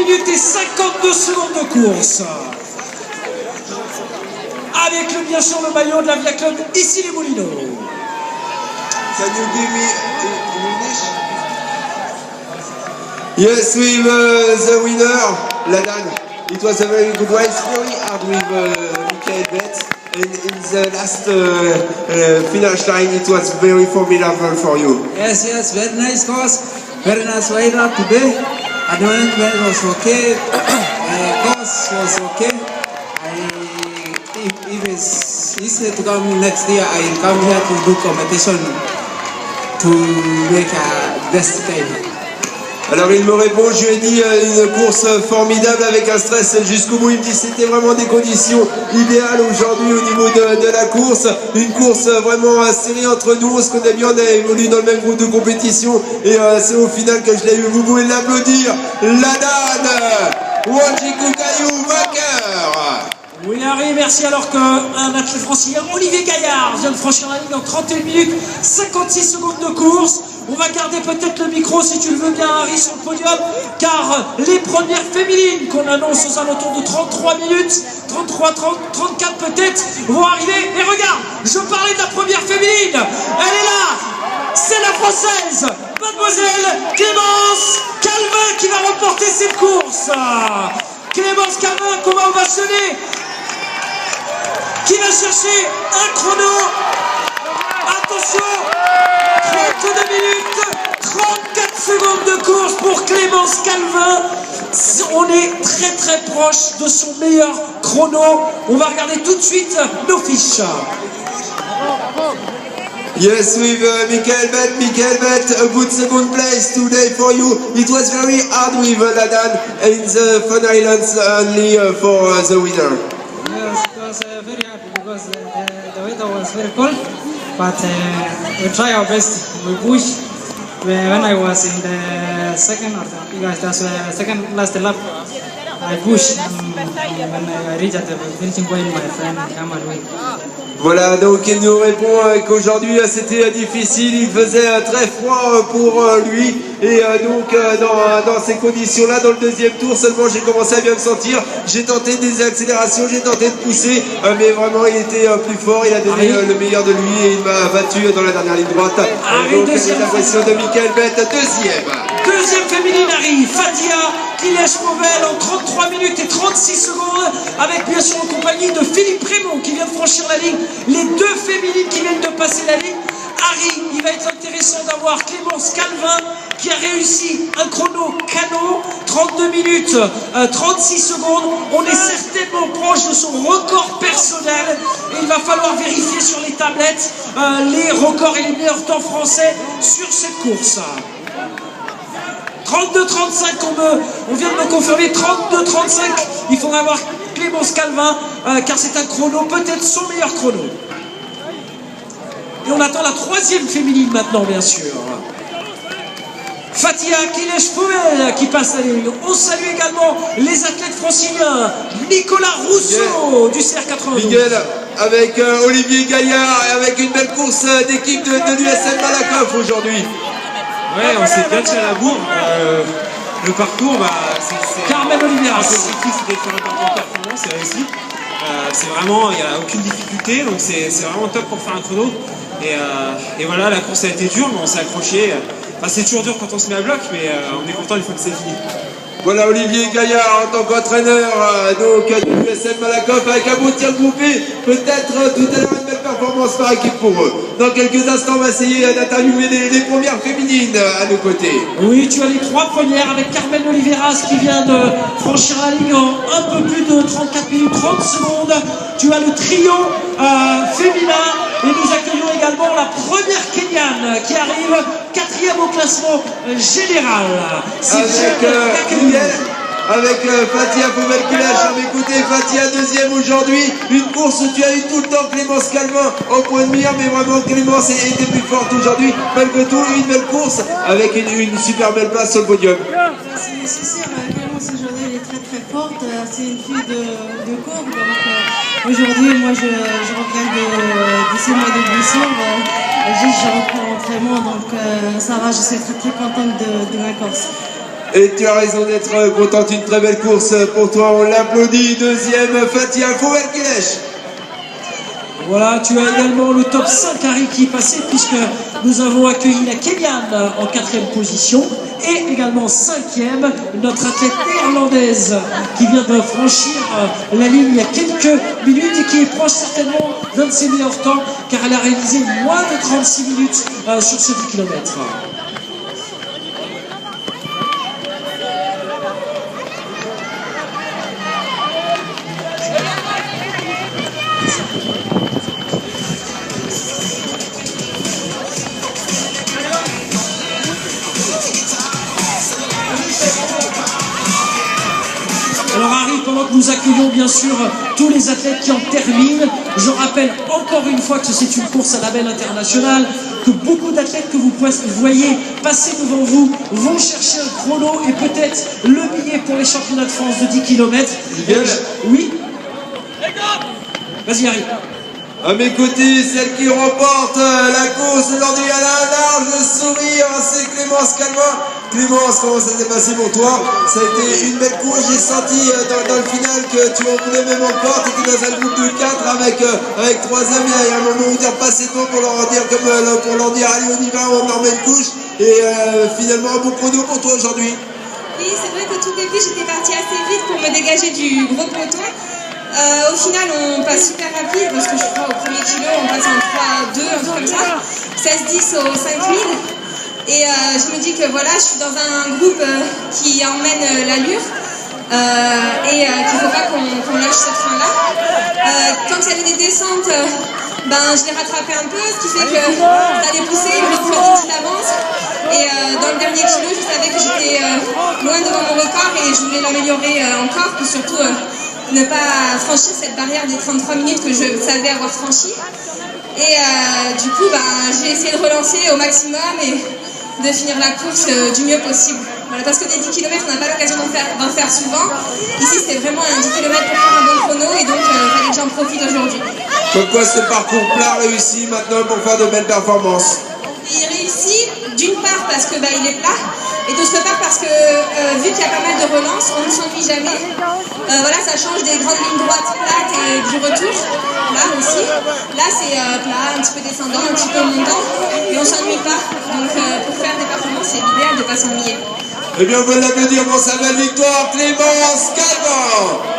minutes et 52 secondes de course. Avec bien sûr le maillot de la Via Club, ici les Moulineaux. Can you give me in English? Yes, with the winner, Ladan. It was a very good race, very hard with Michael Betts. And in the last finish line, it was very formidable for you. Yes, very nice course. Very nice rider today. Advancement was okay. Course was okay. If it's easier to come next year, I will come here to do competition to make a best time. Alors il me répond, je lui ai dit une course formidable avec un stress jusqu'au bout. Il me dit c'était vraiment des conditions idéales aujourd'hui au niveau de la course. Une course vraiment serrée entre nous, on se connaît bien, on a évolué dans le même groupe de compétition. Et c'est au final que je l'ai eu, vous pouvez l'applaudir. Ladan Wajikukayou vainqueur. Oui Harry, merci. Alors qu'un athlète francilien, Olivier Gaillard, vient de franchir la ligne en 31 minutes 56 secondes de course. On va garder peut-être le micro si tu le veux bien Harry sur le podium, car les premières féminines qu'on annonce aux alentours de 33 minutes, 33, 30, 34 peut-être, vont arriver. Et regarde, je parlais de la première féminine, elle est là, c'est la française, mademoiselle Clémence Calvin qui va remporter cette course. Clémence Calvin qu'on va ovationner, qui va chercher un chrono, attention, 32 minutes, 34 secondes de course pour Clémence Calvin. On est très très proche de son meilleur chrono. On va regarder tout de suite nos fiches. Yes, with Michael Bet, a good second place today for you. It was very hard with Ladan in the Fun Islands only for the winner. Yes, it was very hard because the weather was very cold, but we try our best. We push. When I was in the second or the second last lap, I pushed. When I reached at the finishing point, my friend Kamal win. Voilà, donc il nous répond qu'aujourd'hui c'était difficile, il faisait très froid pour lui et donc dans ces conditions-là, dans le deuxième tour seulement j'ai commencé à bien me sentir, j'ai tenté des accélérations, j'ai tenté de pousser, mais vraiment il était plus fort, il a donné le meilleur de lui et il m'a battu dans la dernière ligne droite. Donc les impressions de Michael Bett, Deuxième féminine arrive, Fatia Kilèche-Mauvel en 33 minutes et 36 secondes, avec bien sûr en compagnie de Philippe Raymond qui vient de franchir la ligne. Les deux féminines qui viennent de passer la ligne. Harry, il va être intéressant d'avoir Clémence Calvin qui a réussi un chrono canon, 32 minutes, 36 secondes. On est certainement proche de son record personnel et il va falloir vérifier sur les tablettes les records et les meilleurs temps français sur cette course. 32-35, on vient de me confirmer, 32-35, il faudra avoir Clémence Calvin, car c'est un chrono, peut-être son meilleur chrono. Et on attend la troisième féminine maintenant, bien sûr. Fatia Kilèche-Mauvel qui passe la ligne. On salue également les athlètes franciliens. Nicolas Rousseau du CR92. Miguel, avec Olivier Gaillard et avec une belle course d'équipe de l'USM Malakoff aujourd'hui. Ouais, on s'est bien tiré à la bourre. Le parcours, c'est Carmen Oliveras. L'objectif, c'était de faire un parcours performant, c'est réussi. C'est vraiment, il n'y a aucune difficulté, donc c'est vraiment top pour faire un chrono. Et voilà, la course a été dure, mais on s'est accroché. Enfin, c'est toujours dur quand on se met à bloc, mais on est content une fois que c'est fini. Voilà Olivier Gaillard en tant qu'entraîneur donc de l'USM Malakoff avec un beau tir groupé, peut-être tout à l'heure une belle performance par équipe pour eux. Dans quelques instants on va essayer d'interviewer les premières féminines à nos côtés. Oui, tu as les trois premières avec Carmen Oliveras qui vient de franchir la ligne en un peu plus de 34 minutes 30 secondes. Tu as le trio féminin et nous accueillons également la première Kenyane qui arrive 4e au classement général. Avec Fatia Fauvel-Kilèche à mes côtés. Fatia deuxième aujourd'hui, une course où tu as eu tout le temps Clémence Calvin en point de mire, mais vraiment Clémence était plus forte aujourd'hui. Malgré tout, une belle course avec une super belle place sur le podium. C'est sûr, Clémence aujourd'hui elle est très très forte, c'est une fille de courbe, donc aujourd'hui moi je reviens de 6 mois de blessure, juste je reprends l'entraînement, donc ça va, je suis très très contente de ma course. Et tu as raison d'être contente, une très belle course pour toi, on l'applaudit. Deuxième, Fatia Fouverkilesh. Voilà, tu as également le top 5 Harry qui est passé puisque nous avons accueilli la Kenyane en 4e position et également 5e notre athlète néerlandaise qui vient de franchir la ligne il y a quelques minutes et qui est proche certainement d'un de ses meilleurs temps car elle a réalisé moins de 36 minutes sur ce 10 km. Alors Harry, pendant que nous accueillons bien sûr tous les athlètes qui en terminent, je rappelle encore une fois que c'est une course à label international, que beaucoup d'athlètes que vous voyez passer devant vous vont chercher un chrono et peut-être le billet pour les championnats de France de 10 km. Oui. Vas-y Harry. À mes côtés, celle qui remporte la course aujourd'hui, elle a un large sourire, c'est Clémence Calvin. Clémence, comment ça s'est passé pour toi? Ça a été une belle course, j'ai senti dans le final que tu en voulais même encore, tu étais dans un groupe de 4 avec 3 hommes, il y a un moment où tu es repassé devant pour leur dire, pour leur dire allez on y va, on en met une couche, et finalement un bon chrono pour toi aujourd'hui. Oui, c'est vrai qu'au tout début, j'étais partie assez vite pour me dégager du gros peloton. Au final, on passe super rapide parce que je crois au premier kilo, on passe en 3-2, un truc comme ça, 16-10 aux 5000. Et je me dis que voilà, je suis dans un groupe qui emmène l'allure et qu'il ne faut pas qu'on lâche ce train-là. Quand il y avait des descentes, je les rattrapais un peu, ce qui fait que ça allait pousser, il me prenait une petite avance. Et dans le dernier kilo, je savais que j'étais loin devant mon record et je voulais l'améliorer encore, puis surtout ne pas franchir cette barrière des 33 minutes que je savais avoir franchie. Et du coup, j'ai essayé de relancer au maximum et de finir la course du mieux possible. Voilà, parce que des 10 km, on n'a pas l'occasion d'en faire souvent. Ici, c'était vraiment un 10 km pour faire un bon chrono et donc il fallait que j'en profite aujourd'hui. Comme quoi ce parcours plat réussit maintenant pour faire de belles performances? Il réussit d'une part parce que il est plat et d'autre part parce que vu qu'il y a pas mal de relances, on ne s'ennuie jamais. Voilà, ça change des grandes lignes droites plates et du retour, là aussi. Là c'est plat, un petit peu descendant, un petit peu montant et on s'ennuie pas. Donc pour faire des performances, c'est l'idéal de ne pas s'ennuyer. Eh bien on peut l'applaudir pour sa belle victoire, Clémence Calvin.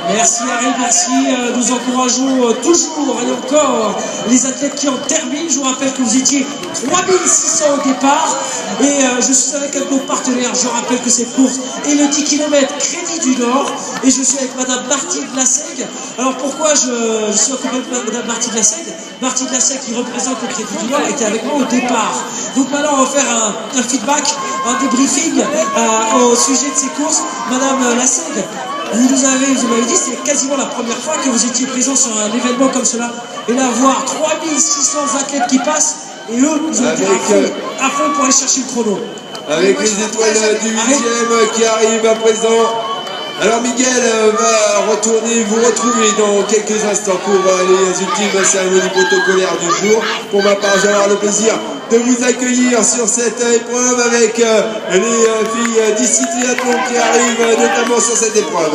Merci Harry, merci. Nous encourageons toujours et encore les athlètes qui en terminent. Je vous rappelle que vous étiez 3600 au départ et je suis avec un de nos partenaires. Je rappelle que cette course est le 10 km Crédit du Nord et je suis avec Madame Martine Lasseg. Alors pourquoi je suis accompagné de Madame Martine Lasseg? Martine Lasseg qui représente le Crédit du Nord était avec moi au départ. Donc maintenant on va faire un feedback, un débriefing au sujet de ces courses. Madame Lasseg, vous m'avez dit, c'est quasiment la première fois que vous étiez présent sur un événement comme cela. Et là, voir 3600 athlètes qui passent, et eux, ils ont été à fond pour aller chercher le chrono. Avec les étoiles du 8e qui arrivent à présent. Alors Miguel va vous retrouver dans quelques instants pour les ultimes cérémonies protocolaires du jour. Pour ma part, j'ai alors le plaisir de vous accueillir sur cette épreuve avec les filles d'ici Triathlon qui arrivent notamment sur cette épreuve.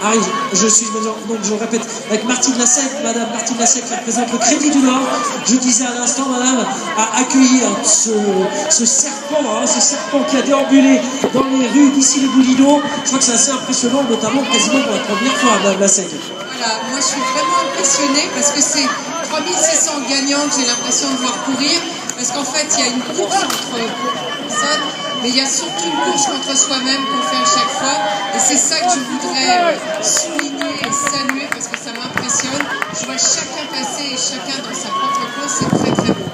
Harry, je suis, donc je répète, avec Martine Lasseg, Madame Martine Lasseg qui représente le Crédit du Nord. Je disais à l'instant, Madame a accueilli ce serpent qui a déambulé dans les rues d'ici les Boulineaux. Je crois que c'est assez impressionnant, notamment quasiment pour la première fois, Madame Lasseg. Voilà, moi je suis vraiment impressionnée parce que c'est 3600 gagnants que j'ai l'impression de voir courir. Parce qu'en fait, il y a une course entre personnes, mais il y a surtout une course contre soi-même qu'on fait à chaque fois. Et c'est ça que je voudrais souligner et saluer parce que ça m'impressionne. Je vois chacun passer et chacun dans sa propre course, c'est très très beau.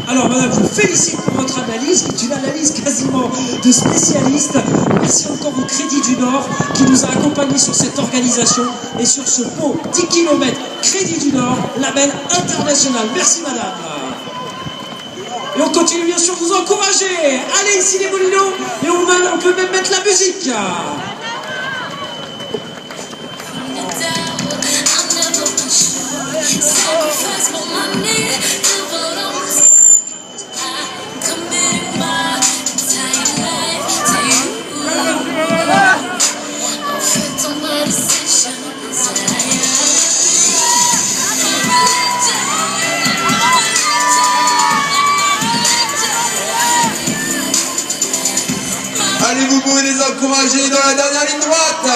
Alors madame, je vous félicite pour votre analyse, qui est une analyse quasiment de spécialiste. Merci encore au Crédit du Nord qui nous a accompagnés sur cette organisation et sur ce beau 10 km Crédit du Nord, label international. Merci madame. Et on continue bien sûr de vous encourager. Allez ici les Moulineaux et on peut même mettre la musique. encourager dans la dernière ligne droite.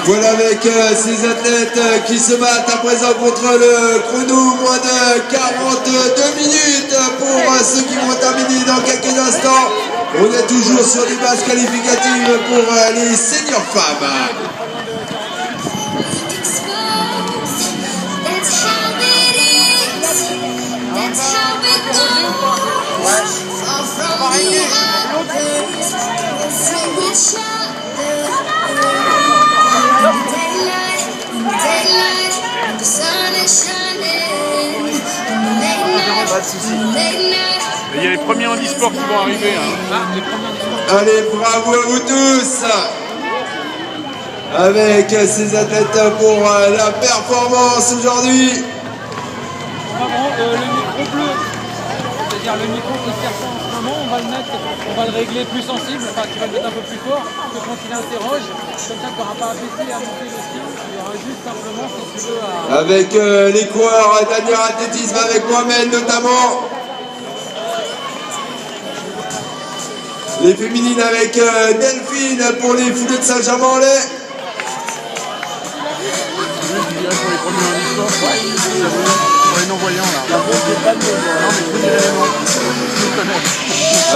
Voilà avec ces athlètes qui se battent à présent contre le chrono, moins de 42 minutes pour ceux qui vont terminer dans quelques instants. On est toujours sur des bases qualificatives pour les seniors femmes. Il y a les premiers handisports qui vont arriver. Hein. Allez, bravo à vous tous. Avec ces athlètes pour la performance aujourd'hui. Le micro bleu, c'est-à-dire le micro qui sert pas en ce moment, on va le régler plus sensible, enfin tu vas le mettre un peu plus fort, que quand il interroge, comme ça tu n'auras pas à baisser à monter le style, il y aura juste simplement, si tu veux, à... Avec les coureurs d'Anier Athlétisme, avec Mohamed notamment. Les féminines avec Delphine pour les foulées de Saint-Germain-en-Laye.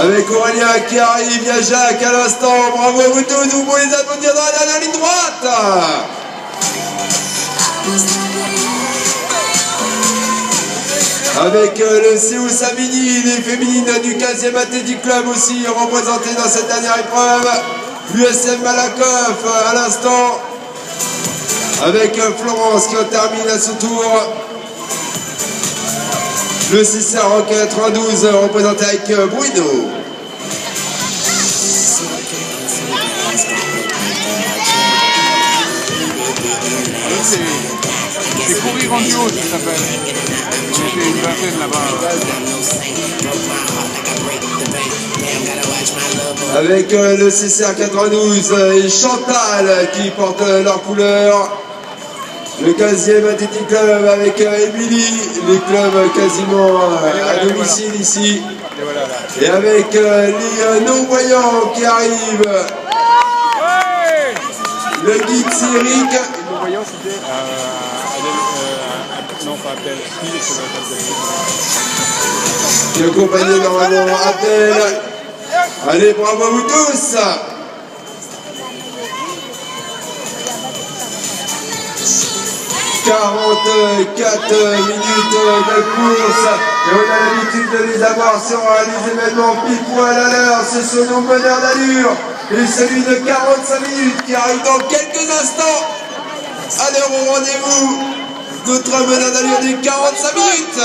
Avec Aurélien qui arrive, il y a Jacques à l'instant. Bravo à vous tous, vous pouvez les applaudir dans la dernière ligne droite. Avec le CEU Savigny, les féminines du 15e Athletic Club aussi représentées dans cette dernière épreuve. L'USM Malakoff à l'instant. Avec Florence qui en termine à son tour. Le CCR 92 représenté avec Bruno. C'est courir en duo, ça s'appelle. J'étais une vingtaine là-bas. Avec le CCR 92 et Chantal qui portent leur couleur. Le 15e Athletic Club avec Émilie, les clubs quasiment à domicile ici. Et avec les non-voyants qui arrivent. Le guide c'est Eric. Les non-voyants c'était non pas Abdel, qui est accompagné normalement Abdel. Allez, bravo à vous tous. « 44 minutes de course et on a l'habitude de les avoir sur les événements pile poil à l'heure. Ce sont nos meneurs d'allure et celui de 45 minutes qui arrive dans quelques instants à l'heure au rendez-vous. Notre meneur d'allure des 45 minutes.